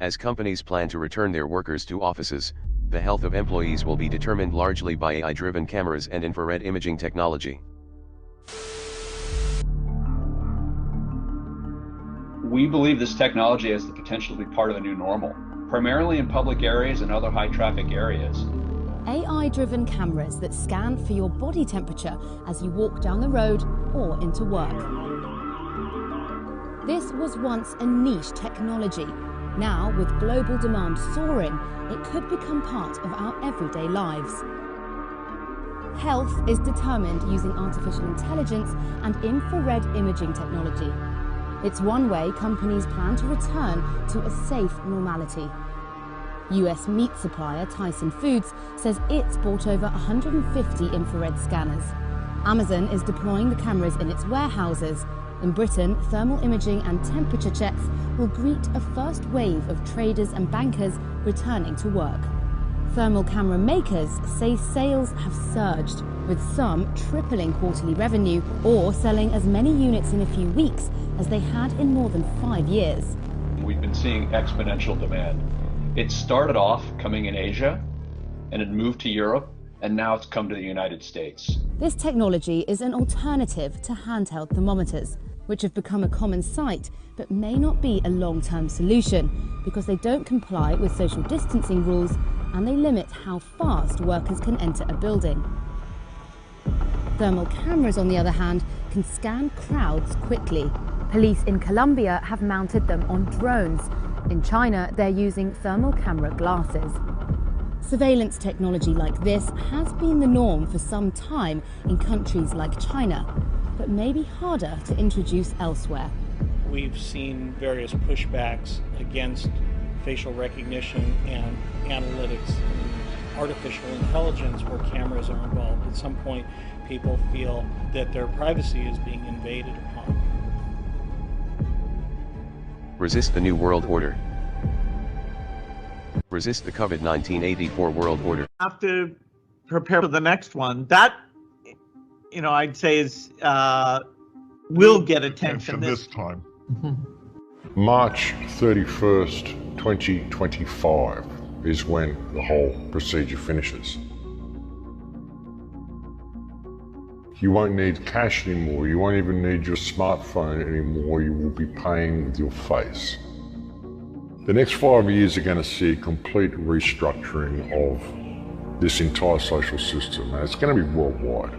As companies plan to return their workers to offices, the health of employees will be determined largely by AI-driven cameras and infrared imaging technology. We believe this technology has the potential to be part of the new normal, primarily in public areas and other high-traffic areas. AI-driven cameras that scan for your body temperature as you walk down the road or into work. This was once a niche technology. Now, with global demand soaring, it could become part of our everyday lives. Health is determined using artificial intelligence and infrared imaging technology. It's one way companies plan to return to a safe normality. US meat supplier Tyson Foods says it's bought over 150 infrared scanners. Amazon is deploying the cameras in its warehouses. In Britain, thermal imaging and temperature checks will greet a first wave of traders and bankers returning to work. Thermal camera makers say sales have surged, with some tripling quarterly revenue or selling as many units in a few weeks as they had in more than 5 years. We've been seeing exponential demand. It started off coming in Asia, and it moved to Europe, and now it's come to the United States. This technology is an alternative to handheld thermometers, which have become a common sight, but may not be a long-term solution because they don't comply with social distancing rules and they limit how fast workers can enter a building. Thermal cameras, on the other hand, can scan crowds quickly. Police in Colombia have mounted them on drones. In China, they're using thermal camera glasses. Surveillance technology like this has been the norm for some time in countries like China, but may be harder to introduce elsewhere. We've seen various pushbacks against facial recognition and analytics, artificial intelligence where cameras are involved. At some point, people feel that their privacy is being invaded upon. Resist the New World Order. Resist the COVID-19 84 World Order. Have to prepare for the next one. That, I'd say is will get attention this time. March 31st, 2025 is when the whole procedure finishes. You won't need cash anymore. You won't even need your smartphone anymore. You will be paying with your face. The next 5 years are going to see a complete restructuring of this entire social system, and it's going to be worldwide.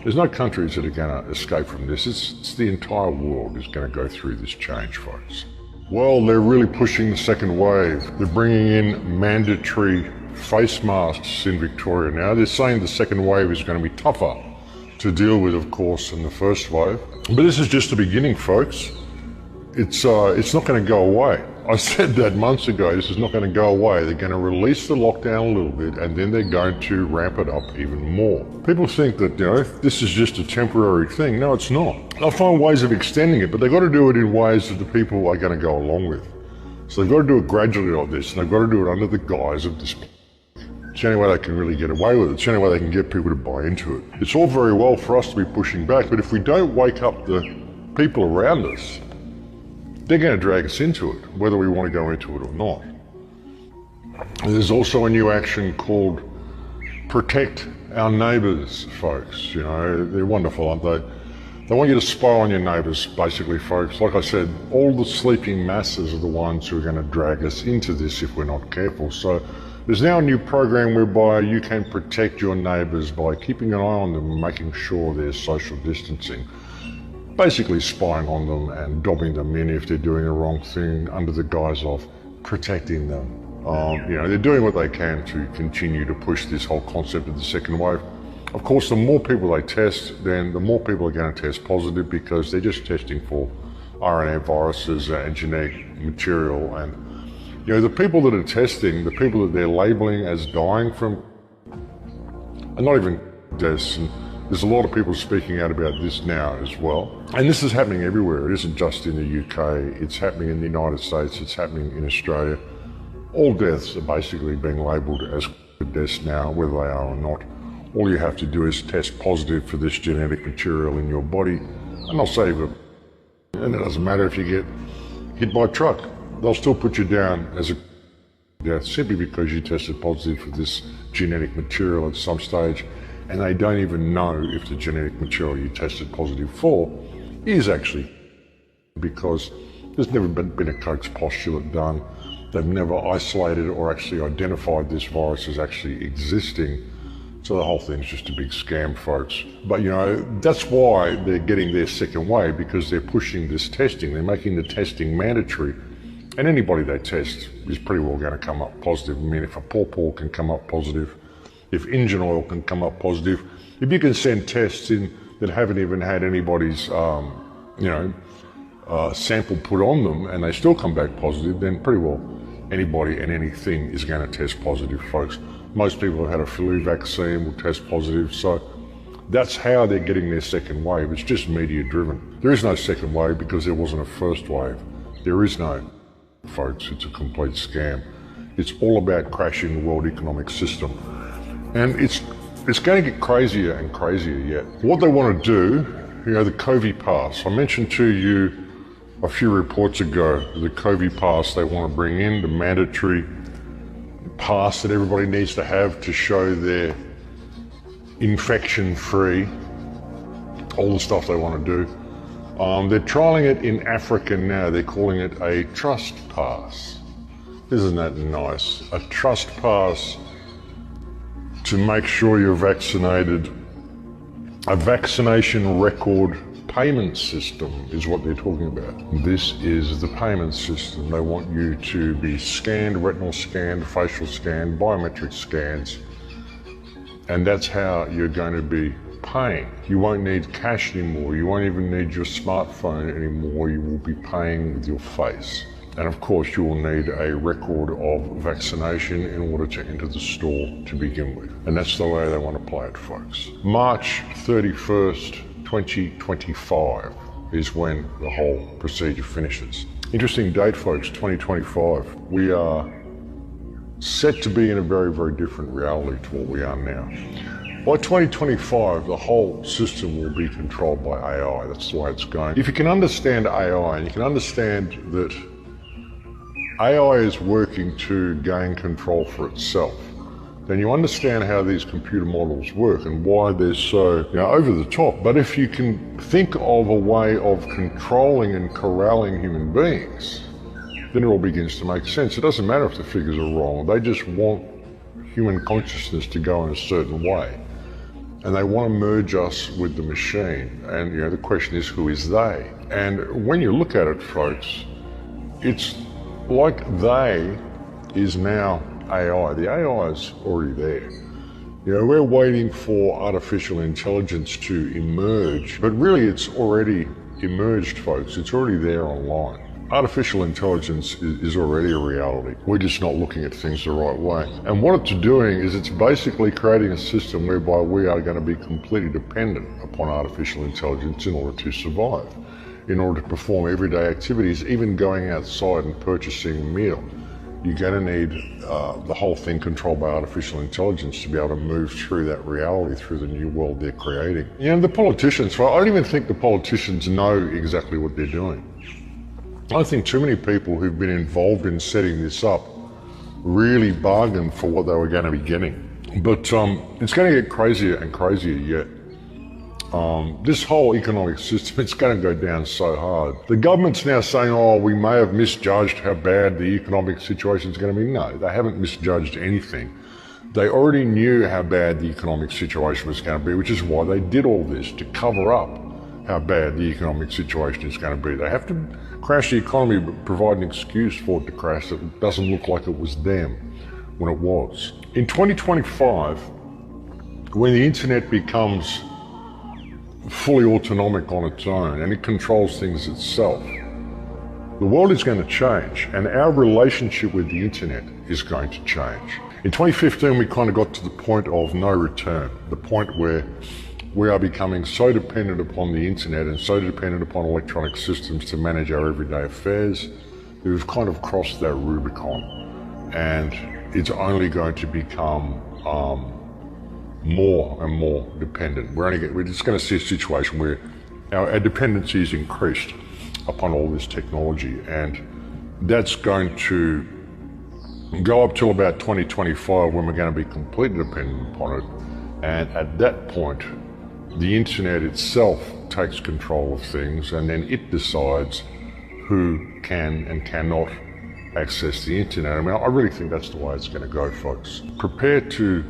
There's no countries that are going to escape from this. It's the entire world is going to go through this change, folks. Well, they're really pushing the second wave. They're bringing in mandatory face masks in Victoria now. They're saying the second wave is going to be tougher to deal with, of course, than the first wave. But this is just the beginning, folks. It's not going to go away. I said that months ago, this is not going to go away. They're going to release the lockdown a little bit and then they're going to ramp it up even more. People think that, this is just a temporary thing. No, it's not. They'll find ways of extending it, but they've got to do it in ways that the people are going to go along with. So they've got to do it gradually like this, and they've got to do it under the guise of this. It's the only way they can really get away with it. It's the only way they can get people to buy into it. It's all very well for us to be pushing back, but if we don't wake up the people around us, they're going to drag us into it, whether we want to go into it or not. And there's also a new action called Protect Our Neighbours, folks. They're wonderful, aren't they? They want you to spy on your neighbours, basically, folks. Like I said, all the sleeping masses are the ones who are going to drag us into this if we're not careful. So there's now a new program whereby you can protect your neighbours by keeping an eye on them and making sure there's social distancing. Basically spying on them and dobbing them in if they're doing the wrong thing under the guise of protecting them. They're doing what they can to continue to push this whole concept of the second wave. Of course, the more people they test, then the more people are going to test positive because they're just testing for RNA viruses and genetic material. And, the people that are testing, the people that they're labeling as dying from, are not even deaths. And there's a lot of people speaking out about this now as well. And this is happening everywhere. It isn't just in the UK. It's happening in the United States. It's happening in Australia. All deaths are basically being labelled as deaths now, whether they are or not. All you have to do is test positive for this genetic material in your body, and they'll save it. And it doesn't matter if you get hit by a truck. they'll still put you down as a death simply because you tested positive for this genetic material at some stage, and they don't even know if the genetic material you tested positive for is actually, because there's never been a Koch's postulate done. They've never isolated or actually identified this virus as actually existing. So the whole thing's just a big scam, folks. But you know, that's why they're getting their second wave, because they're pushing this testing. They're making the testing mandatory. And anybody they test is pretty well going to come up positive. I mean, if a pawpaw can come up positive, if engine oil can come up positive, if you can send tests in that haven't even had anybody's, sample put on them and they still come back positive, then pretty well anybody and anything is going to test positive, folks. Most people who had a flu vaccine will test positive, so that's how they're getting their second wave. It's just media driven. There is no second wave because there wasn't a first wave. There is no, folks, it's a complete scam. It's all about crashing the world economic system. And it's going to get crazier and crazier yet. What they want to do, the 𝐀𝐧𝐸 pass. I mentioned to you a few reports ago, the 𝐀𝐧𝐸 pass they want to bring in, the mandatory pass that everybody needs to have to show they're infection-free, all the stuff they want to do. They're trialing it in Africa now. They're calling it a trust pass. Isn't that nice? A trust pass to make sure you're vaccinated. A vaccination record payment system is what they're talking about. This is the payment system. They want you to be scanned, retinal scanned, facial scanned, biometric scans, and that's how you're going to be paying. You won't need cash anymore. You won't even need your smartphone anymore. You will be paying with your face. And of course, you will need a record of vaccination in order to enter the store to begin with. And that's the way they want to play it, folks. March 31st, 2025 is when the whole procedure finishes. Interesting date, folks, 2025. We are set to be in a very, very different reality to what we are now. By 2025, the whole system will be controlled by AI. That's the way it's going. If you can understand AI, and you can understand that AI is working to gain control for itself, then you understand how these computer models work and why they're so over the top. But if you can think of a way of controlling and corralling human beings, then it all begins to make sense. It doesn't matter if the figures are wrong. They just want human consciousness to go in a certain way. And they want to merge us with the machine. And the question is, who is they? And when you look at it, folks, it's like they is now AI. The AI is already there. We're waiting for artificial intelligence to emerge, but really it's already emerged, folks. It's already there online. Artificial intelligence is already a reality. We're just not looking at things the right way. And what it's doing is it's basically creating a system whereby we are going to be completely dependent upon artificial intelligence in order to survive, in order to perform everyday activities, even going outside and purchasing a meal. You're going to need the whole thing controlled by artificial intelligence to be able to move through that reality, through the new world they're creating. The politicians, I don't even think the politicians know exactly what they're doing. I think too many people who've been involved in setting this up really bargained for what they were going to be getting. But it's going to get crazier and crazier yet. This whole economic system, it's going to go down so hard. The government's now saying, oh, we may have misjudged how bad the economic situation is going to be. No, they haven't misjudged anything. They already knew how bad the economic situation was going to be, which is why they did all this, to cover up how bad the economic situation is going to be. They have to crash the economy, but provide an excuse for it to crash that it doesn't look like it was them when it was. In 2025, when the internet becomes fully autonomic on its own and it controls things itself, the world is going to change, and our relationship with the internet is going to change. In 2015, we kind of got to the point of no return, the point where we are becoming so dependent upon the internet and so dependent upon electronic systems to manage our everyday affairs that we've kind of crossed that Rubicon, and it's only going to become more and more dependent. We're just going to see a situation where our dependency is increased upon all this technology, and that's going to go up till about 2025 when we're going to be completely dependent upon it. And at that point, the internet itself takes control of things, and then it decides who can and cannot access the internet. I mean, I really think that's the way it's going to go, folks. Prepare to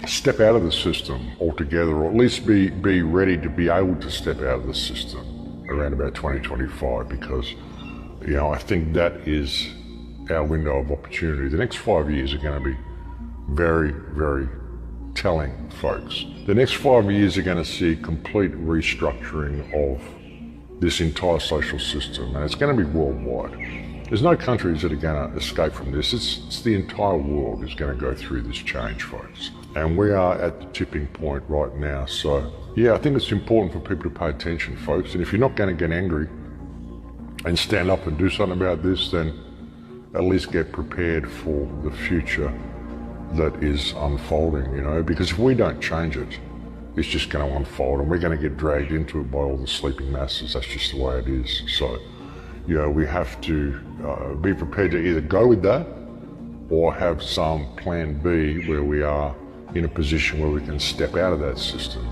step out of the system altogether, or at least be ready to be able to step out of the system around about 2025, because, you know, I think that is our window of opportunity. The next 5 years are going to be very, very telling, folks. The next 5 years are going to see complete restructuring of this entire social system, and it's going to be worldwide. There's no countries that are going to escape from this. It's the entire world is going to go through this change, folks. And we are at the tipping point right now. So, yeah, I think it's important for people to pay attention, folks. And if you're not going to get angry and stand up and do something about this, then at least get prepared for the future that is unfolding, you know, because if we don't change it, it's just going to unfold, and we're going to get dragged into it by all the sleeping masses. That's just the way it is. So, you know, we have to be prepared to either go with that or have some plan B where we are in a position where we can step out of that system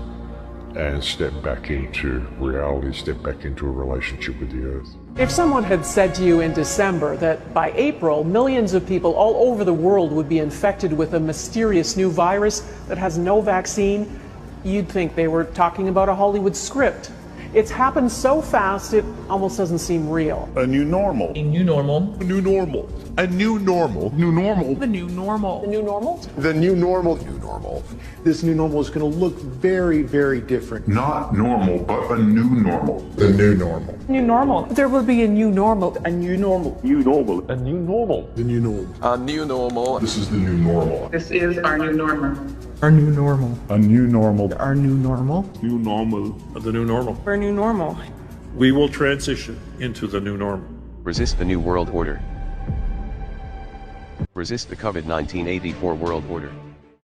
and step back into reality, step back into a relationship with the earth. If someone had said to you in December that by April, millions of people all over the world would be infected with a mysterious new virus that has no vaccine, you'd think they were talking about a Hollywood script. It's happened so fast, it almost doesn't seem real. A new normal. A new normal. A new normal. A new normal. New normal. The new normal. The new normal? The new normal. New normal. This new normal is going to look very, very different. Not normal, but a new normal. The new normal. New normal. There will be a new normal. A new normal. New normal. A new normal. The new normal. A new normal. This is the new normal. This is our new normal. Our new normal. A new normal. Our new normal. New normal. The new normal. Our new normal. We will transition into the new normal. Resist the New World Order. Resist the COVID-19 84 World Order.